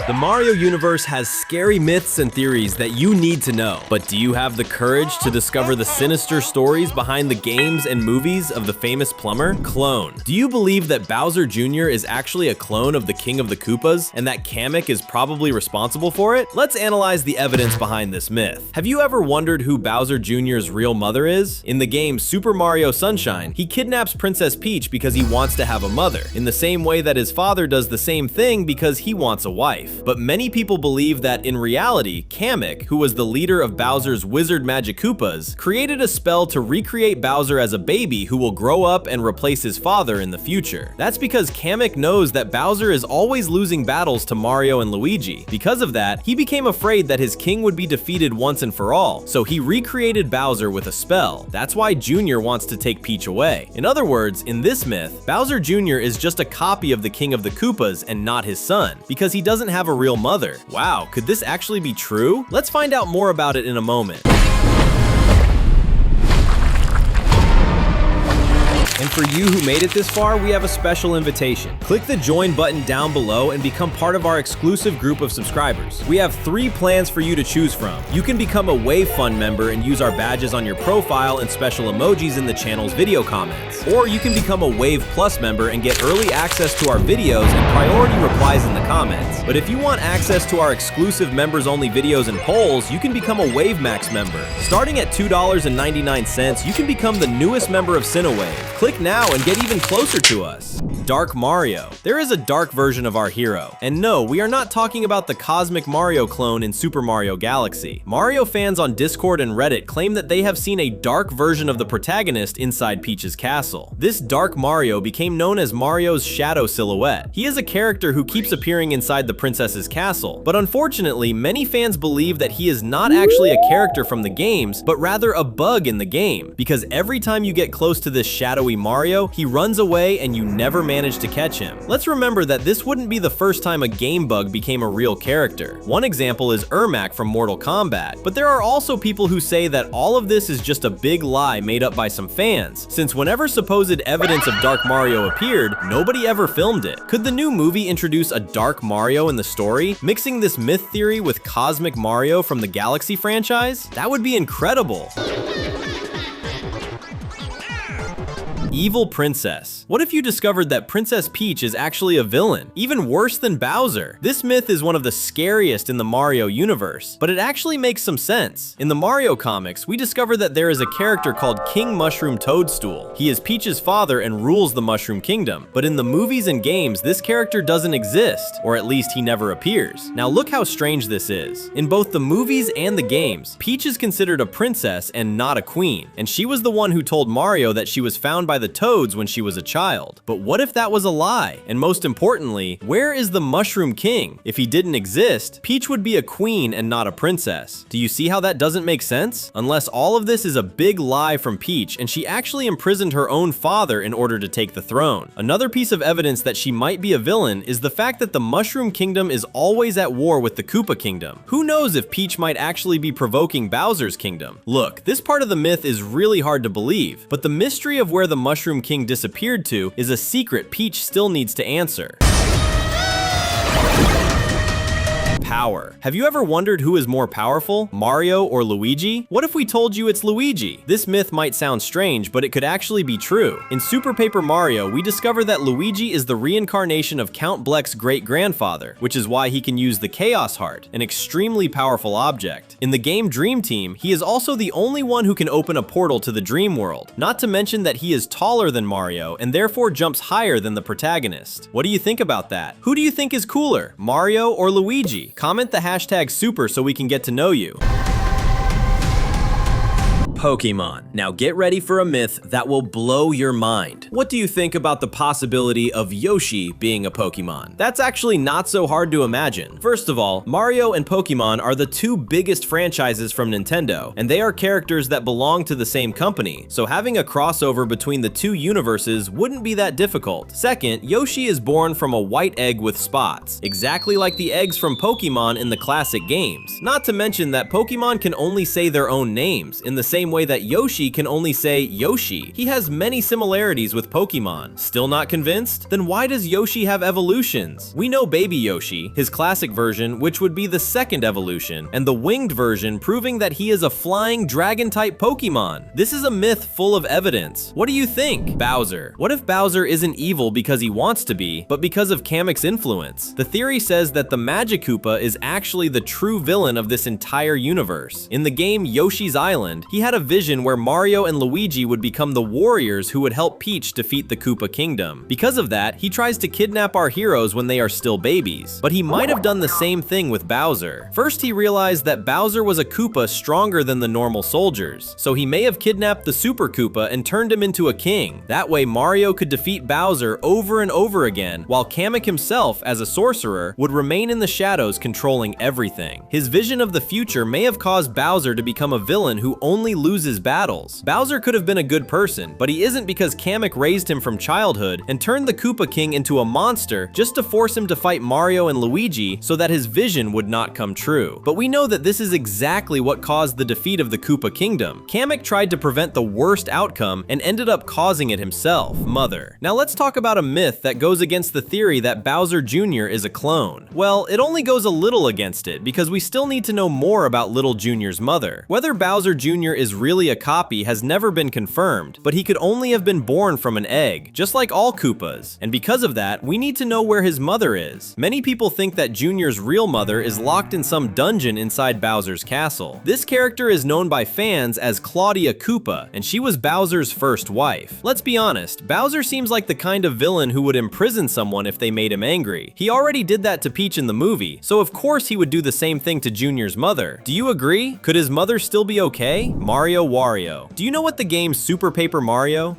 The Mario universe has scary myths and theories that you need to know. But do you have the courage to discover the sinister stories behind the games and movies of the famous plumber? Clone. Do you believe that Bowser Jr. is actually a clone of the King of the Koopas and that Kamek is probably responsible for it? Let's analyze the evidence behind this myth. Have you ever wondered who Bowser Jr.'s real mother is? In the game Super Mario Sunshine, he kidnaps Princess Peach because he wants to have a mother, in the same way that his father does the same thing because he wants a wife. But many people believe that in reality, Kamek, who was the leader of Bowser's Wizard Magic Koopas, created a spell to recreate Bowser as a baby who will grow up and replace his father in the future. That's because Kamek knows that Bowser is always losing battles to Mario and Luigi. Because of that, he became afraid that his king would be defeated once and for all, so he recreated Bowser with a spell. That's why Junior wants to take Peach away. In other words, in this myth, Bowser Jr. is just a copy of the King of the Koopas and not his son, because he doesn't have a real mother. Wow, could this actually be true? Let's find out more about it in a moment. And for you who made it this far, we have a special invitation. Click the join button down below and become part of our exclusive group of subscribers. We have 3 plans for you to choose from. You can become a Wave Fund member and use our badges on your profile and special emojis in the channel's video comments. Or you can become a Wave Plus member and get early access to our videos and priority replies in the comments. But if you want access to our exclusive members-only videos and polls, you can become a Wave Max member. Starting at $2.99, you can become the newest member of Cinewave. Click now and get even closer to us. Dark Mario. There is a dark version of our hero. And no, we are not talking about the Cosmic Mario clone in Super Mario Galaxy. Mario fans on Discord and Reddit claim that they have seen a dark version of the protagonist inside Peach's castle. This Dark Mario became known as Mario's shadow silhouette. He is a character who keeps appearing inside the princess's castle, but unfortunately, many fans believe that he is not actually a character from the games, but rather a bug in the game, because every time you get close to this shadowy Mario, he runs away and you never manage to catch him. Let's remember that this wouldn't be the first time a game bug became a real character. One example is Ermac from Mortal Kombat, but there are also people who say that all of this is just a big lie made up by some fans, since whenever supposed evidence of Dark Mario appeared, nobody ever filmed it. Could the new movie introduce a Dark Mario in the story, mixing this myth theory with Cosmic Mario from the Galaxy franchise? That would be incredible. Evil Princess. What if you discovered that Princess Peach is actually a villain, even worse than Bowser? This myth is one of the scariest in the Mario universe, but it actually makes some sense. In the Mario comics, we discover that there is a character called King Mushroom Toadstool. He is Peach's father and rules the Mushroom Kingdom, but in the movies and games, this character doesn't exist, or at least he never appears. Now look how strange this is. In both the movies and the games, Peach is considered a princess and not a queen, and she was the one who told Mario that she was found by the Toads when she was a child. But what if that was a lie? And most importantly, where is the Mushroom King? If he didn't exist, Peach would be a queen and not a princess. Do you see how that doesn't make sense? Unless all of this is a big lie from Peach and she actually imprisoned her own father in order to take the throne. Another piece of evidence that she might be a villain is the fact that the Mushroom Kingdom is always at war with the Koopa Kingdom. Who knows if Peach might actually be provoking Bowser's kingdom? Look, this part of the myth is really hard to believe, but the mystery of where the Mushroom King disappeared to is a secret Peach still needs to answer. Power. Have you ever wondered who is more powerful, Mario or Luigi? What if we told you it's Luigi? This myth might sound strange, but it could actually be true. In Super Paper Mario, we discover that Luigi is the reincarnation of Count Bleck's great-grandfather, which is why he can use the Chaos Heart, an extremely powerful object. In the game Dream Team, he is also the only one who can open a portal to the Dream World, not to mention that he is taller than Mario and therefore jumps higher than the protagonist. What do you think about that? Who do you think is cooler, Mario or Luigi? Comment the hashtag super so we can get to know you. Pokemon. Now get ready for a myth that will blow your mind. What do you think about the possibility of Yoshi being a Pokemon? That's actually not so hard to imagine. First of all, Mario and Pokemon are the 2 biggest franchises from Nintendo, and they are characters that belong to the same company, so having a crossover between the 2 universes wouldn't be that difficult. Second, Yoshi is born from a white egg with spots, exactly like the eggs from Pokemon in the classic games. Not to mention that Pokemon can only say their own names, in the same way way that Yoshi can only say Yoshi. He has many similarities with Pokemon. Still not convinced? Then why does Yoshi have evolutions? We know Baby Yoshi, his classic version, which would be the second evolution, and the winged version proving that he is a flying dragon-type Pokemon. This is a myth full of evidence. What do you think? Bowser. What if Bowser isn't evil because he wants to be, but because of Kamek's influence? The theory says that the Magic Koopa is actually the true villain of this entire universe. In the game Yoshi's Island, he had a vision where Mario and Luigi would become the warriors who would help Peach defeat the Koopa Kingdom. Because of that, he tries to kidnap our heroes when they are still babies. But he might have done the same thing with Bowser. First, he realized that Bowser was a Koopa stronger than the normal soldiers, so he may have kidnapped the Super Koopa and turned him into a king. That way, Mario could defeat Bowser over and over again, while Kamek himself, as a sorcerer, would remain in the shadows controlling everything. His vision of the future may have caused Bowser to become a villain who only loses battles. Bowser could have been a good person, but he isn't because Kamek raised him from childhood and turned the Koopa King into a monster just to force him to fight Mario and Luigi so that his vision would not come true. But we know that this is exactly what caused the defeat of the Koopa Kingdom. Kamek tried to prevent the worst outcome and ended up causing it himself. Mother. Now let's talk about a myth that goes against the theory that Bowser Jr. is a clone. Well, it only goes a little against it because we still need to know more about Little Jr.'s mother. Whether Bowser Jr. is really a copy has never been confirmed, but he could only have been born from an egg, just like all Koopas. And because of that, we need to know where his mother is. Many people think that Jr.'s real mother is locked in some dungeon inside Bowser's castle. This character is known by fans as Claudia Koopa, and she was Bowser's first wife. Let's be honest, Bowser seems like the kind of villain who would imprison someone if they made him angry. He already did that to Peach in the movie, so of course he would do the same thing to Jr.'s mother. Do you agree? Could his mother still be okay? Mario Wario. Do you know what the games Super Paper Mario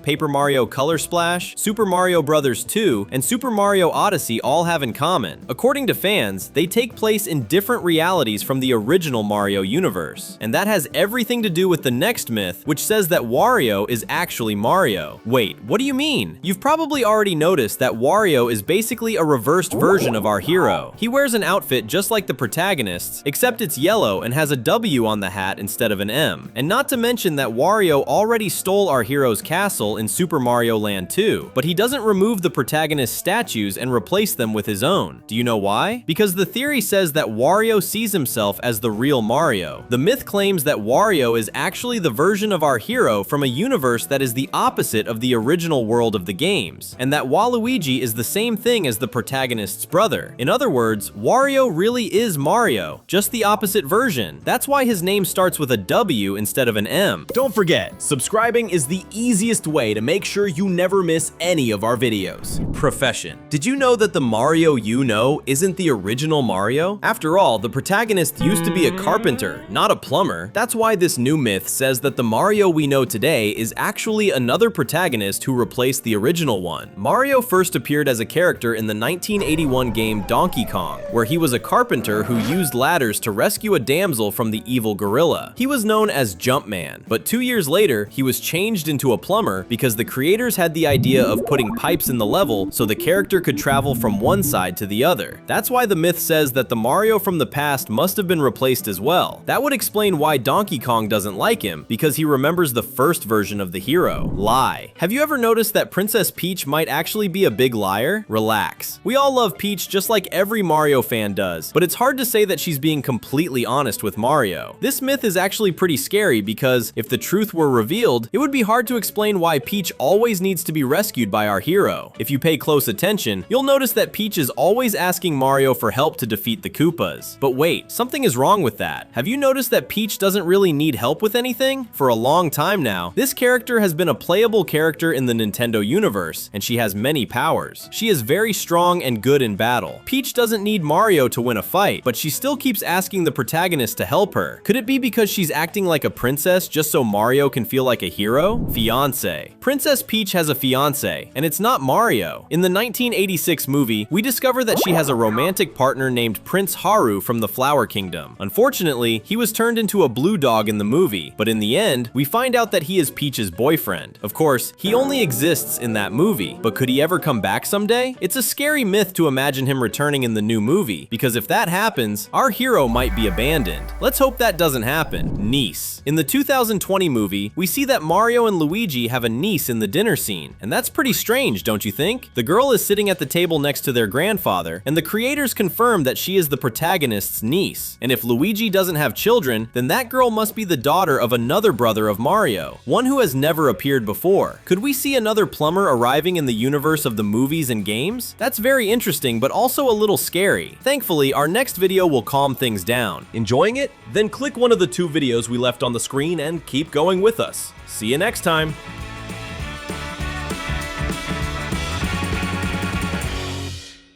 Color Splash, Super Mario Bros. 2, and Super Mario Odyssey all have in common? According to fans, they take place in different realities from the original Mario universe. And that has everything to do with the next myth, which says that Wario is actually Mario. Wait, what do you mean? You've probably already noticed that Wario is basically a reversed version of our hero. He wears an outfit just like the protagonists, except it's yellow and has a W on the hat instead of an M. And not to mention that Wario already stole our hero's castle in Super Mario Land 2, but he doesn't remove the protagonist's statues and replace them with his own. Do you know why? Because the theory says that Wario sees himself as the real Mario. The myth claims that Wario is actually the version of our hero from a universe that is the opposite of the original world of the games, and that Waluigi is the same thing as the protagonist's brother. In other words, Wario really is Mario, just the opposite version. That's why his name starts with a W instead of an M. Don't forget, subscribing is the easiest way to make sure you never miss any of our videos. Profession. Did you know that the Mario you know isn't the original Mario? After all, the protagonist used to be a carpenter, not a plumber. That's why this new myth says that the Mario we know today is actually another protagonist who replaced the original one. Mario first appeared as a character in the 1981 game Donkey Kong, where he was a carpenter who used ladders to rescue a damsel from the evil gorilla. He was known as Jumpman, but 2 years later, he was changed into a plumber because the creators had the idea of putting pipes in the level so the character could travel from one side to the other. That's why the myth says that the Mario from the past must have been replaced as well. That would explain why Donkey Kong doesn't like him, because he remembers the first version of the hero. Lie. Have you ever noticed that Princess Peach might actually be a big liar? Relax. We all love Peach just like every Mario fan does, but it's hard to say that she's being completely honest with Mario. This myth is actually pretty scary because if the truth were revealed, it would be hard to explain why Peach always needs to be rescued by our hero. If you pay close attention, you'll notice that Peach is always asking Mario for help to defeat the Koopas. But wait, something is wrong with that. Have you noticed that Peach doesn't really need help with anything? For a long time now, this character has been a playable character in the Nintendo universe, and she has many powers. She is very strong and good in battle. Peach doesn't need Mario to win a fight, but she still keeps asking the protagonist to help her. Could it be because she's acting like a princess just so Mario can feel like a hero? Fiance. Princess Peach has a fiance, and it's not Mario. In the 1986 movie, we discover that she has a romantic partner named Prince Haru from the Flower Kingdom. Unfortunately, he was turned into a blue dog in the movie, but in the end, we find out that he is Peach's boyfriend. Of course, he only exists in that movie, but could he ever come back someday? It's a scary myth to imagine him returning in the new movie, because if that happens, our hero might be abandoned. Let's hope that doesn't happen. Niece. In the 2020 movie, we see that Mario and Luigi have a niece in the dinner scene, and that's pretty strange, don't you think? The girl is sitting at the table next to their grandfather, and the creators confirm that she is the protagonist's niece. And if Luigi doesn't have children, then that girl must be the daughter of another brother of Mario, one who has never appeared before. Could we see another plumber arriving in the universe of the movies and games? That's very interesting, but also a little scary. Thankfully, our next video will calm things down. Enjoying it? Then click one of the two videos we left on the screen and keep going with us. See you next time!